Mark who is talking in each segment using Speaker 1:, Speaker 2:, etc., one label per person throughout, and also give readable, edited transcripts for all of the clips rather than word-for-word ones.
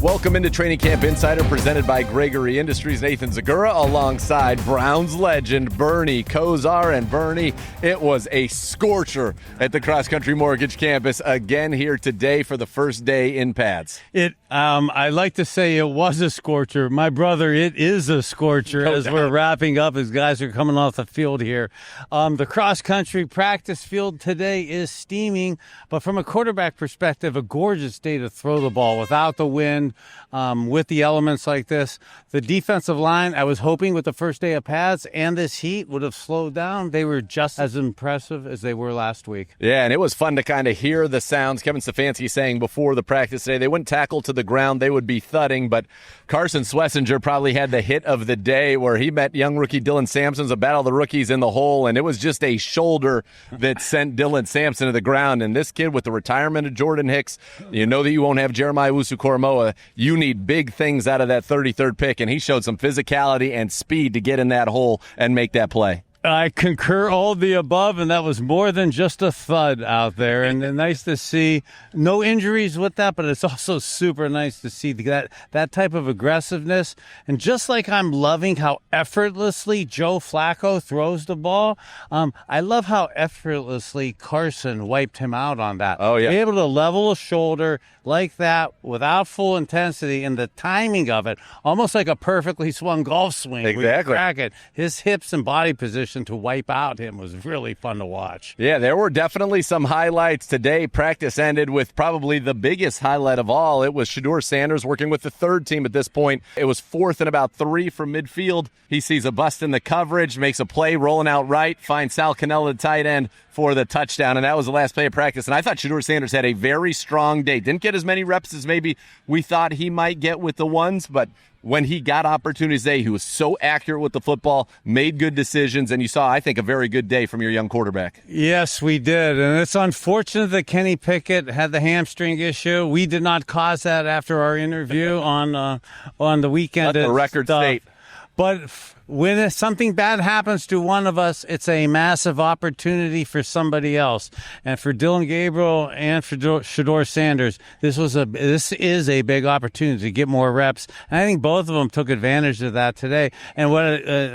Speaker 1: Welcome into Training Camp Insider presented by Gregory Industries. Nathan Zegura alongside Browns legend Bernie Kosar. And Bernie, it was a scorcher at the Cross Country Mortgage Campus again here today for the first day in pads.
Speaker 2: I like to say it was a scorcher. My brother, it is a scorcher as we're wrapping up as guys are coming off the field here. The cross country practice field today is steaming, but from a quarterback perspective, a gorgeous day to throw the ball without the wind. With the elements like this, the defensive line, I was hoping with the first day of pads and this heat would have slowed down. They were just as impressive as they were last week.
Speaker 1: Yeah, and it was fun to kind of hear the sounds. Kevin Stefanski saying before the practice today, they wouldn't tackle to the ground, they would be thudding, but Carson Schlesinger probably had the hit of the day where he met young rookie Dylan Sampson's a battle of the rookies in the hole, and it was just a shoulder that sent Dylan Sampson to the ground. And this kid with the retirement of Jordan Hicks, you know that you won't have Jeremiah Owusu-Koramoah. You need big things out of that 33rd pick, and he showed some physicality and speed to get in that hole and make that play.
Speaker 2: I concur all the above, and that was more than just a thud out there. And nice to see no injuries with that, but it's also super nice to see that type of aggressiveness. And just like I'm loving how effortlessly Joe Flacco throws the ball, I love how effortlessly Carson wiped him out on that.
Speaker 1: Oh, yeah.
Speaker 2: Be able to level a shoulder like that without full intensity, and the timing of it, almost like a perfectly swung golf swing.
Speaker 1: Exactly.
Speaker 2: Crack it. His hips and body position to wipe out him was really fun to watch.
Speaker 1: Yeah, there were definitely some highlights today. Practice ended with probably the biggest highlight of all. It was Shedeur Sanders working with the third team at this point. It was 4th and about 3 from midfield. He sees a bust in the coverage, makes a play, rolling out right, finds Sal Cannella, the tight end, for the touchdown, and that was the last play of practice. And I thought Shedeur Sanders had a very strong day. Didn't get as many reps as maybe we thought he might get with the ones, but when he got opportunities today, he was so accurate with the football, made good decisions, and you saw, I think, a very good day from your young quarterback.
Speaker 2: Yes, we did, and it's unfortunate that Kenny Pickett had the hamstring issue. We did not cause that after our interview on the weekend.
Speaker 1: Let the record state.
Speaker 2: But when something bad happens to one of us, it's a massive opportunity for somebody else. And for Dillon Gabriel and for Shedeur Sanders, this is a big opportunity to get more reps. And I think both of them took advantage of that today. And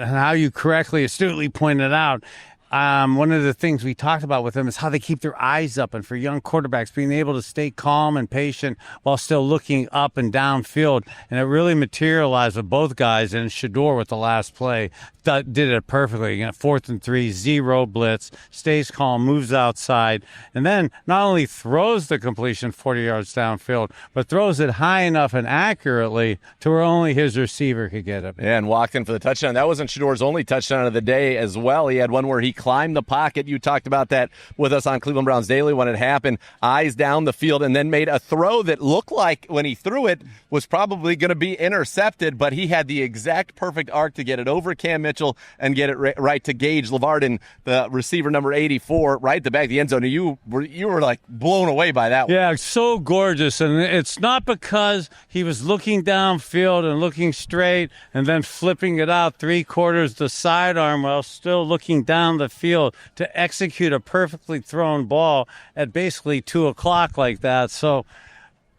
Speaker 2: how you correctly, astutely pointed out, one of the things we talked about with them is how they keep their eyes up, and for young quarterbacks, being able to stay calm and patient while still looking up and downfield. And it really materialized with both guys, and Shedeur with the last play did it perfectly. 4th and 3, 0 blitz, stays calm, moves outside, and then not only throws the completion 40 yards downfield, but throws it high enough and accurately to where only his receiver could get it.
Speaker 1: Yeah, and walked in for the touchdown. That wasn't Shedeur's only touchdown of the day as well. He had one where he climbed the pocket. You talked about that with us on Cleveland Browns Daily when it happened. Eyes down the field, and then made a throw that looked like, when he threw it, was probably going to be intercepted, but he had the exact perfect arc to get it over Cam Mitchell and get it right to Gage Lavardin, the receiver number 84, right at the back of the end zone. You were like blown away by that one.
Speaker 2: Yeah, so gorgeous. And it's not because he was looking downfield and looking straight and then flipping it out 3/4 the sidearm while still looking down the field to execute a perfectly thrown ball at basically 2 o'clock like that. So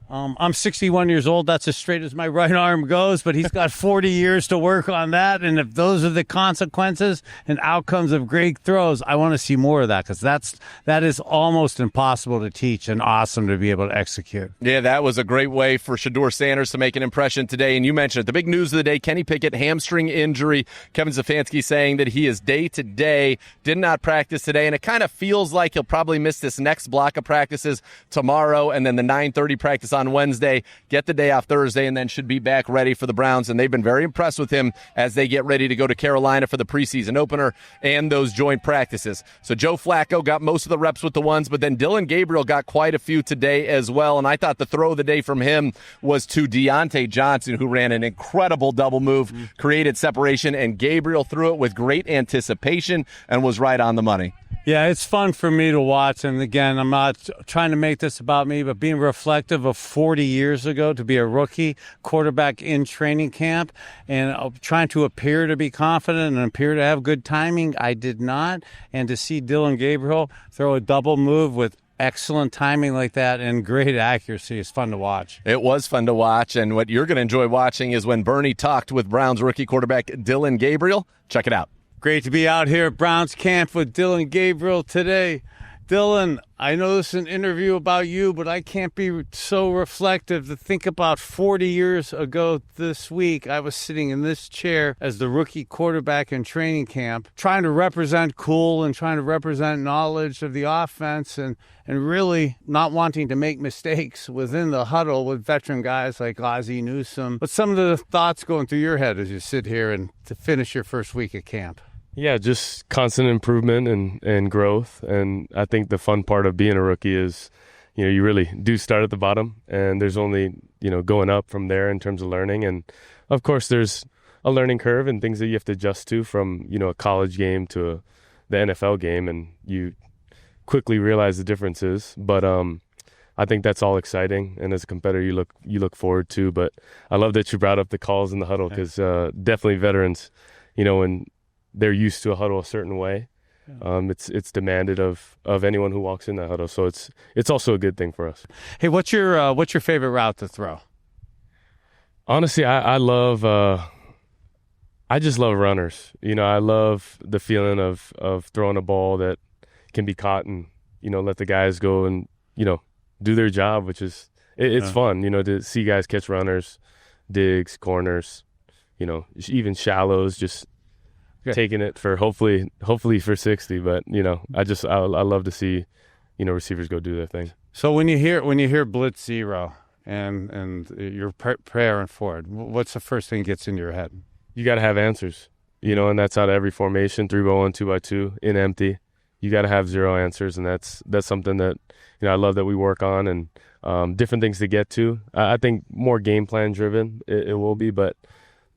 Speaker 2: I'm 61 years old. That's as straight as my right arm goes, but he's got 40 years to work on that. And if those are the consequences and outcomes of great throws, I want to see more of that, because that is almost impossible to teach and awesome to be able to execute.
Speaker 1: Yeah, that was a great way for Shedeur Sanders to make an impression today. And you mentioned it, the big news of the day, Kenny Pickett, hamstring injury. Kevin Stefanski saying that he is day-to-day, did not practice today, and it kind of feels like he'll probably miss this next block of practices tomorrow and then the 9:30 practice on Wednesday, get the day off Thursday, and then should be back ready for the Browns. And they've been very impressed with him as they get ready to go to Carolina for the preseason opener and those joint practices. So Joe Flacco got most of the reps with the ones, but then Dillon Gabriel got quite a few today as well. And I thought the throw of the day from him was to Deontay Johnson, who ran an incredible double move, created separation, and Gabriel threw it with great anticipation and was right on the money.
Speaker 2: Yeah, it's fun for me to watch. And again, I'm not trying to make this about me, but being reflective of 40 years ago to be a rookie quarterback in training camp and trying to appear to be confident and appear to have good timing, I did not. And to see Dillon Gabriel throw a double move with excellent timing like that and great accuracy. It's fun to watch.
Speaker 1: It was fun to watch, and what you're going to enjoy watching is when Bernie talked with Browns rookie quarterback Dillon Gabriel. Check it out.
Speaker 2: Great to be out here at Browns camp with Dillon Gabriel today. Dillon, I know this is an interview about you, but I can't be so reflective to think about 40 years ago this week. I was sitting in this chair as the rookie quarterback in training camp, trying to represent cool and trying to represent knowledge of the offense and really not wanting to make mistakes within the huddle with veteran guys like Ozzie Newsome. But some of the thoughts going through your head as you sit here and to finish your first week at camp.
Speaker 3: Yeah, just constant improvement and growth. And I think the fun part of being a rookie is, you really do start at the bottom, and there's only, going up from there in terms of learning. And of course, there's a learning curve and things that you have to adjust to from, a college game to the NFL game, and you quickly realize the differences. But I think that's all exciting, and as a competitor, you look forward to. But I love that you brought up the calls in the huddle, because definitely veterans, when they're used to a huddle a certain way. It's demanded of anyone who walks in that huddle. So it's also a good thing for us.
Speaker 2: Hey, what's your favorite route to throw?
Speaker 3: Honestly, I love I just love runners. I love the feeling of throwing a ball that can be caught and let the guys go and do their job, which is it's fun. To see guys catch runners, digs, corners, even shallows, just taking it for hopefully for 60, but I love to see receivers go do their thing.
Speaker 2: So when you hear blitz zero and you're preparing for it, what's the first thing that gets into your head?
Speaker 3: You got to have answers, and that's out of every formation, 3-by-1, 2-by-2, in empty. You got to have zero answers, and that's something that I love that we work on, and different things to get to. I think more game plan driven it will be, but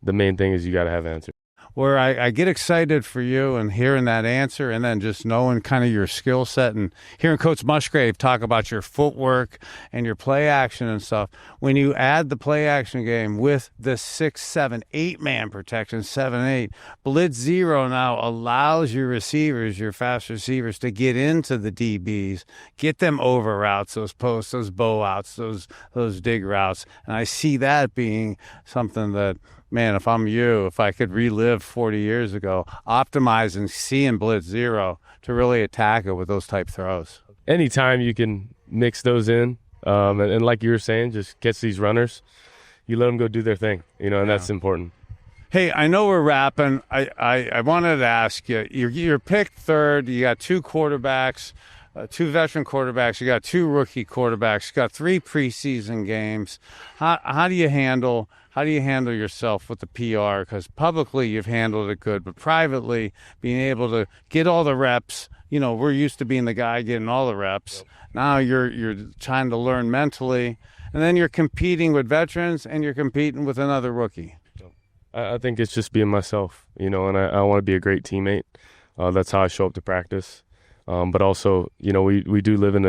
Speaker 3: the main thing is you got to have answers.
Speaker 2: Where I get excited for you and hearing that answer, and then just knowing kind of your skill set and hearing Coach Musgrave talk about your footwork and your play action and stuff. When you add the play action game with the 6, 7, 8 man protection, 7, 8, blitz zero now allows your receivers, your fast receivers, to get into the DBs, get them over routes, those posts, those bow outs, those dig routes. And I see that being something that, man, if I'm you, if I could relive 40 years ago, optimizing seeing blitz zero to really attack it with those type throws.
Speaker 3: Anytime you can mix those in, and like you were saying, just catch these runners, you let them go do their thing, and that's important.
Speaker 2: Hey, I know we're wrapping. I wanted to ask you, you're picked third, you got 2 quarterbacks, 2 veteran quarterbacks, you got 2 rookie quarterbacks, you got 3 preseason games. How do you handle yourself with the PR? Because publicly you've handled it good, but privately being able to get all the reps, we're used to being the guy getting all the reps. Now you're trying to learn mentally, and then you're competing with veterans and you're competing with another rookie.
Speaker 3: I think it's just being myself, and I want to be a great teammate. That's how I show up to practice. But also, we do live in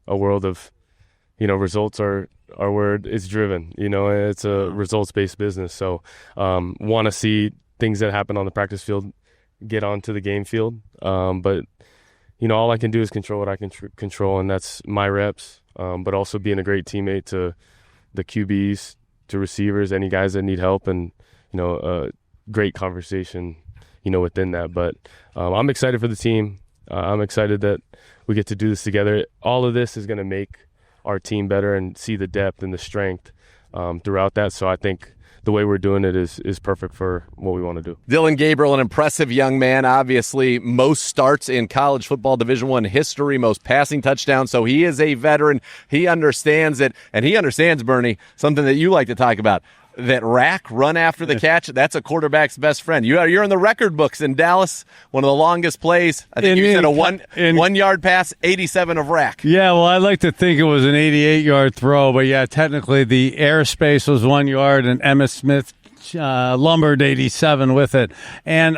Speaker 3: a world of, results are where it's driven. It's a results-based business. So want to see things that happen on the practice field get onto the game field. But, all I can do is control what I can control, and that's my reps, but also being a great teammate to the QBs, to receivers, any guys that need help, and, a great conversation, within that. But I'm excited for the team. I'm excited that we get to do this together. All of this is going to make our team better and see the depth and the strength throughout that. So I think the way we're doing it is perfect for what we want to do.
Speaker 1: Dillon Gabriel, an impressive young man, obviously most starts in college football Division I history, most passing touchdowns. So he is a veteran. He understands it, and he understands, Bernie, something that you like to talk about. That run after the catch, that's a quarterback's best friend. You're in the record books in Dallas, one of the longest plays. I think you said a 1 yard pass, 87 of rack.
Speaker 2: Yeah, well, I like to think it was an 88-yard throw, but yeah, technically the airspace was 1 yard, and Emmitt Smith lumbered 87 with it. And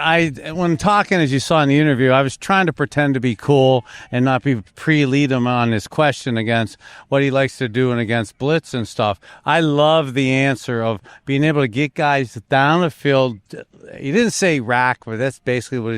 Speaker 2: when talking, as you saw in the interview, I was trying to pretend to be cool and not lead him on his question against what he likes to do and against blitz and stuff. I love the answer of being able to get guys down the field. He didn't say rack, but that's basically what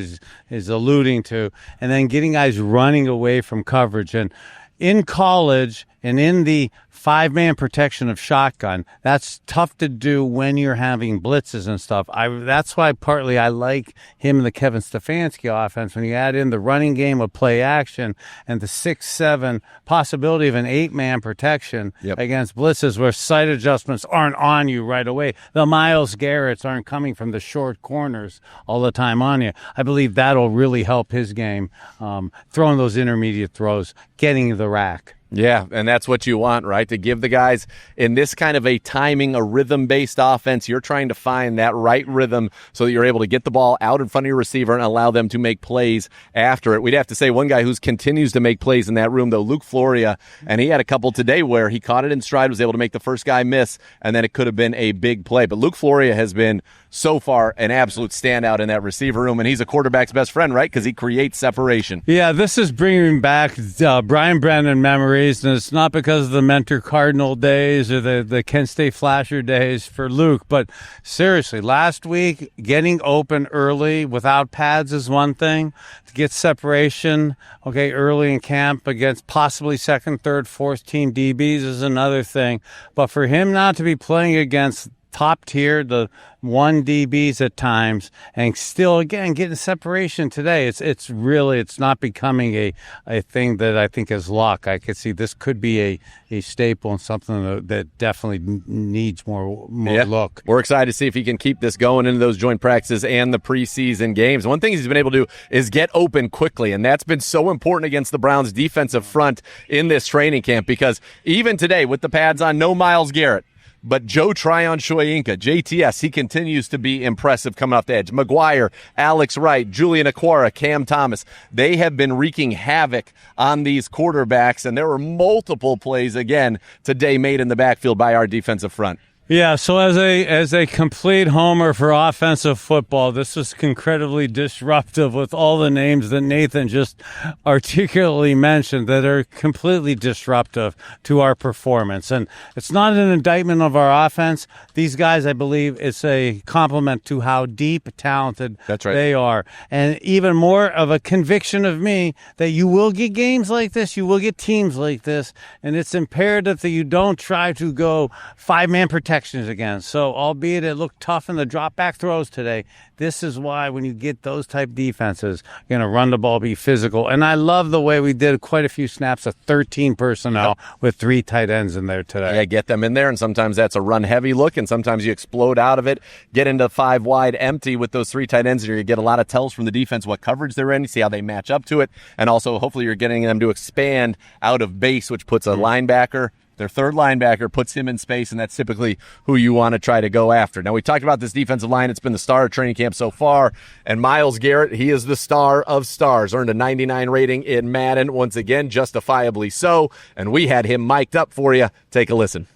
Speaker 2: he's alluding to. And then getting guys running away from coverage. And in college and in the 5-man protection of shotgun, that's tough to do when you're having blitzes and stuff. That's why partly I like him in the Kevin Stefanski offense. When you add in the running game of play action and the 6-7 possibility of an 8-man protection against blitzes where sight adjustments aren't on you right away. The Myles Garretts aren't coming from the short corners all the time on you. I believe that'll really help his game, throwing those intermediate throws, getting the rack.
Speaker 1: Yeah, and that's what you want, right? To give the guys in this kind of a timing, a rhythm-based offense, you're trying to find that right rhythm so that you're able to get the ball out in front of your receiver and allow them to make plays after it. We'd have to say one guy who continues to make plays in that room, though, Luke Floria, and he had a couple today where he caught it in stride, was able to make the first guy miss, and then it could have been a big play. But Luke Floria has been so far an absolute standout in that receiver room, and he's a quarterback's best friend, right? Because he creates separation.
Speaker 2: Yeah, this is bringing back Brian Brennan memories, and it's not because of the Mentor Cardinal days or the Kent State Flasher days for Luke, but seriously, last week, getting open early without pads is one thing. To get separation, early in camp against possibly second, third, fourth team DBs is another thing. But for him not to be playing against top tier, the 1 DBs at times, and still, again, getting separation today. It's not becoming a thing that I think is luck. I could see this could be a staple and something that definitely needs more look.
Speaker 1: We're excited to see if he can keep this going into those joint practices and the preseason games. One thing he's been able to do is get open quickly, and that's been so important against the Browns' defensive front in this training camp, because even today with the pads on, no Myles Garrett, but Joe Tryon-Shoyinka, JTS, he continues to be impressive coming off the edge. McGuire, Alex Wright, Julian Okwara, Cam Thomas, they have been wreaking havoc on these quarterbacks, and there were multiple plays, again, today made in the backfield by our defensive front.
Speaker 2: Yeah, so as a complete homer for offensive football, this was incredibly disruptive with all the names that Nathan just articulately mentioned that are completely disruptive to our performance. And it's not an indictment of our offense. These guys, I believe, it's a compliment to how deep, talented they are. And even more of a conviction of me that you will get games like this, you will get teams like this, and it's imperative that you don't try to go 5-man protection again. So, albeit it looked tough in the drop-back throws today, this is why when you get those type defenses, you're going to run the ball, be physical. And I love the way we did quite a few snaps of 13 personnel with 3 tight ends in there today.
Speaker 1: Yeah, get them in there, and sometimes that's a run-heavy look, and sometimes you explode out of it, get into 5 wide empty with those 3 tight ends, and you get a lot of tells from the defense what coverage they're in, you see how they match up to it, and also hopefully you're getting them to expand out of base, which puts a linebacker, their third linebacker, puts him in space, and that's typically who you want to try to go after. Now, we talked about this defensive line. It's been the star of training camp so far, and Myles Garrett, he is the star of stars. Earned a 99 rating in Madden, once again, justifiably so, and we had him mic'd up for you. Take a listen.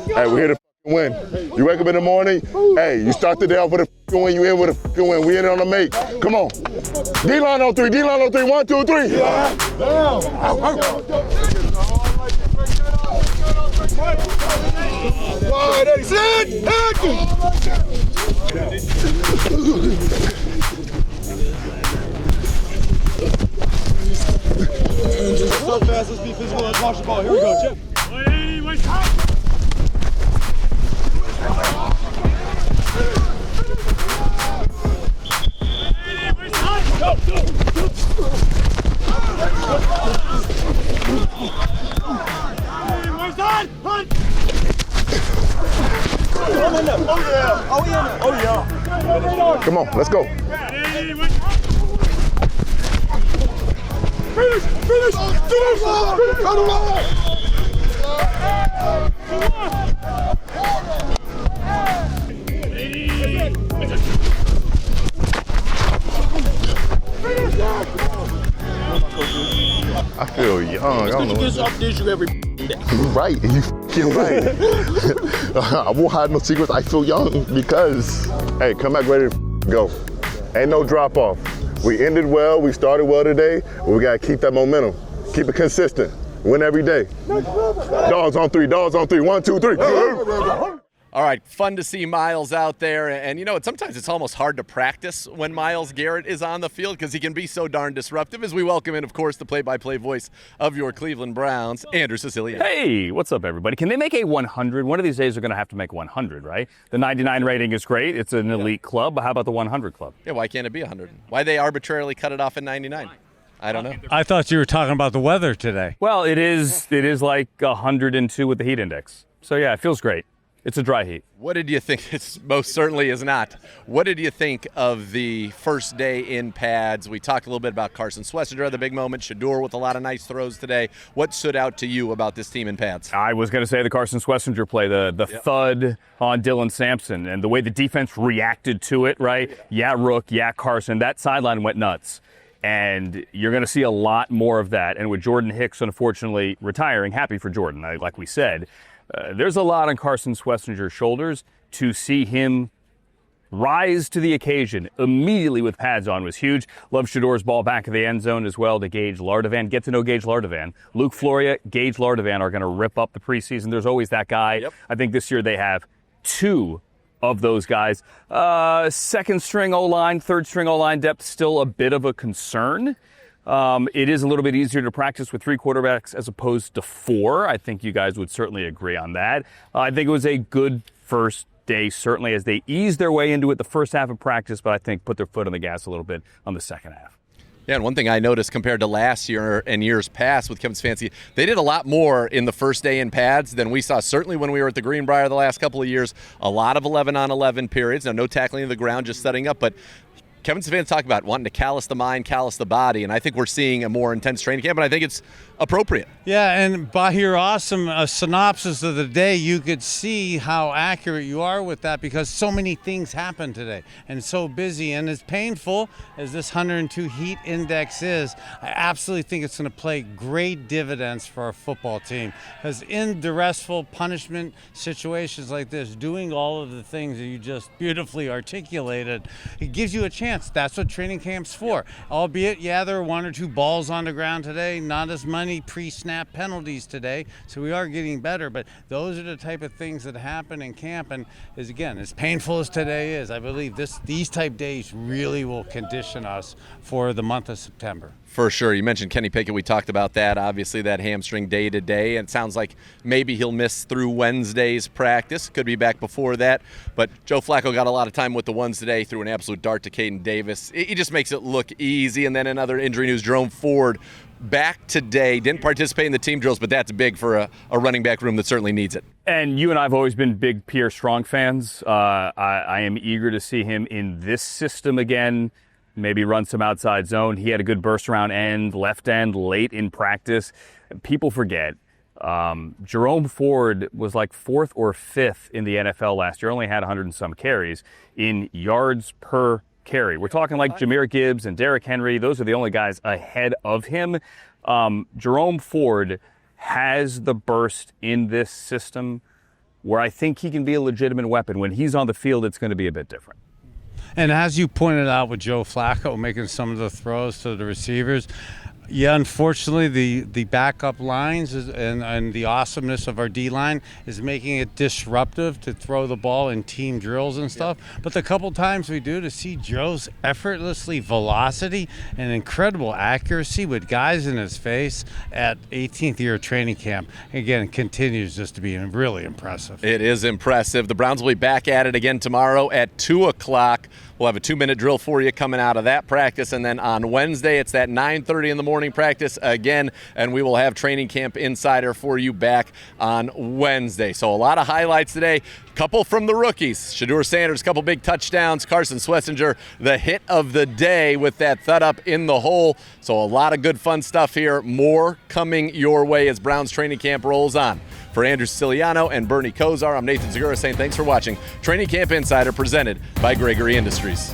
Speaker 4: Hey, we're here to win. You wake up in the morning, hey, you start the day off with a win, you end with a win. We in on the make. Come on. D-line on 3, D-line on 3, 1, 2, 3. Wide, hey, sit, action! So fast, let's be physical, let's watch the ball. Here we go, Chip. Come on, let's go. Finish! Cut him off! I feel young. I don't know. You're right. You're right. I won't hide no secrets. I feel young because, hey, come back ready to go. Ain't no drop off. We ended well. We started well today. But we got to keep that momentum. Keep it consistent. Win every day. Dogs on 3. 1, 2, 3.
Speaker 1: All right, fun to see Myles out there. And, sometimes it's almost hard to practice when Myles Garrett is on the field because he can be so darn disruptive. As we welcome in, of course, the play-by-play voice of your Cleveland Browns, Andrew Siciliano.
Speaker 5: Hey, what's up, everybody? Can they make a 100? One of these days they're going to have to make 100, right? The 99 rating is great. It's an elite club. But how about the 100 club?
Speaker 1: Yeah, why can't it be 100? Why they arbitrarily cut it off at 99? I don't know.
Speaker 2: I thought you were talking about the weather today.
Speaker 5: Well, it is like 102 with the heat index. So, yeah, it feels great. It's a dry heat.
Speaker 1: What did you think? It most certainly is not. What did you think of the first day in pads? We talked a little bit about Carson Schlesinger, the big moment, Shedeur with a lot of nice throws today. What stood out to you about this team in pads?
Speaker 5: I was going to say the Carson Schlesinger play, the thud on Dylan Sampson, and the way the defense reacted to it, right? Yeah, Rook, yeah, Carson. That sideline went nuts. And you're going to see a lot more of that. And with Jordan Hicks, unfortunately, retiring, happy for Jordan, like we said, there's a lot on Carson Schlesinger's shoulders. To see him rise to the occasion immediately with pads on was huge. Love Shedeur's ball back of the end zone as well to Gage Lardivan. Get to know Gage Lardivan. Luke Floria, Gage Lardivan are going to rip up the preseason. There's always that guy. Yep. I think this year they have two of those guys. Second string O-line, third string O-line depth, still a bit of a concern. It is a little bit easier to practice with three quarterbacks as opposed to four. I think you guys would certainly agree on that. I think it was a good first day, certainly, as they eased their way into it the first half of practice, but I think put their foot on the gas a little bit on the second half.
Speaker 1: Yeah, and one thing I noticed compared to last year and years past with Kevin Stefanski, they did a lot more in the first day in pads than we saw, certainly when we were at the Greenbrier the last couple of years. A lot of 11-on-11 periods. Now, no tackling to the ground, just setting up, but Kevin Stefanski talked about wanting to callous the mind, callous the body, and I think we're seeing a more intense training camp, and I think it's appropriate.
Speaker 2: Yeah, and by your awesome synopsis of the day, you could see how accurate you are with that because so many things happened today and so busy. And as painful as this 102 heat index is, I absolutely think it's going to play great dividends for our football team because in duressful punishment situations like this, doing all of the things that you just beautifully articulated, it gives you a chance. That's what training camp's for. Albeit, yeah, there are one or two balls on the ground today, not as many pre-snap penalties today, so we are getting better, but those are the type of things that happen in camp, and as painful as today is, I believe these type days really will condition us for the month of September.
Speaker 1: For sure. You mentioned Kenny Pickett. We talked about that. Obviously, that hamstring day to day. And it sounds like maybe he'll miss through Wednesday's practice. Could be back before that. But Joe Flacco got a lot of time with the ones today, threw an absolute dart to Caden Davis. He just makes it look easy. And then in other injury news, Jerome Ford back today. Didn't participate in the team drills, but that's big for a running back room that certainly needs it.
Speaker 5: And you and I have always been big Pierre Strong fans. I am eager to see him in this system again. Maybe run some outside zone. He had a good burst around left end, late in practice. People forget. Jerome Ford was like fourth or fifth in the NFL last year. Only had 100 and some carries in yards per carry. We're talking like Jahmyr Gibbs and Derrick Henry. Those are the only guys ahead of him. Jerome Ford has the burst in this system where I think he can be a legitimate weapon. When he's on the field, it's going to be a bit different.
Speaker 2: And as you pointed out with Joe Flacco making some of the throws to the receivers, yeah, unfortunately, the backup lines and the awesomeness of our D-line is making it disruptive to throw the ball in team drills and stuff. Yeah. But the couple times we do, to see Joe's effortlessly velocity and incredible accuracy with guys in his face at 18th year training camp, again, continues just to be really impressive.
Speaker 1: It is impressive. The Browns will be back at it again tomorrow at 2 o'clock. We'll have a 2-minute drill for you coming out of that practice. And then on Wednesday, it's that 9:30 in the morning practice again. And we will have Training Camp Insider for you back on Wednesday. So a lot of highlights today. Couple from the rookies. Shedeur Sanders, couple big touchdowns. Carson Schlesinger, the hit of the day with that thud up in the hole. So a lot of good fun stuff here. More coming your way as Browns Training Camp rolls on. For Andrew Siciliano and Bernie Kosar, I'm Nathan Zegura saying thanks for watching Training Camp Insider presented by Gregory Industries.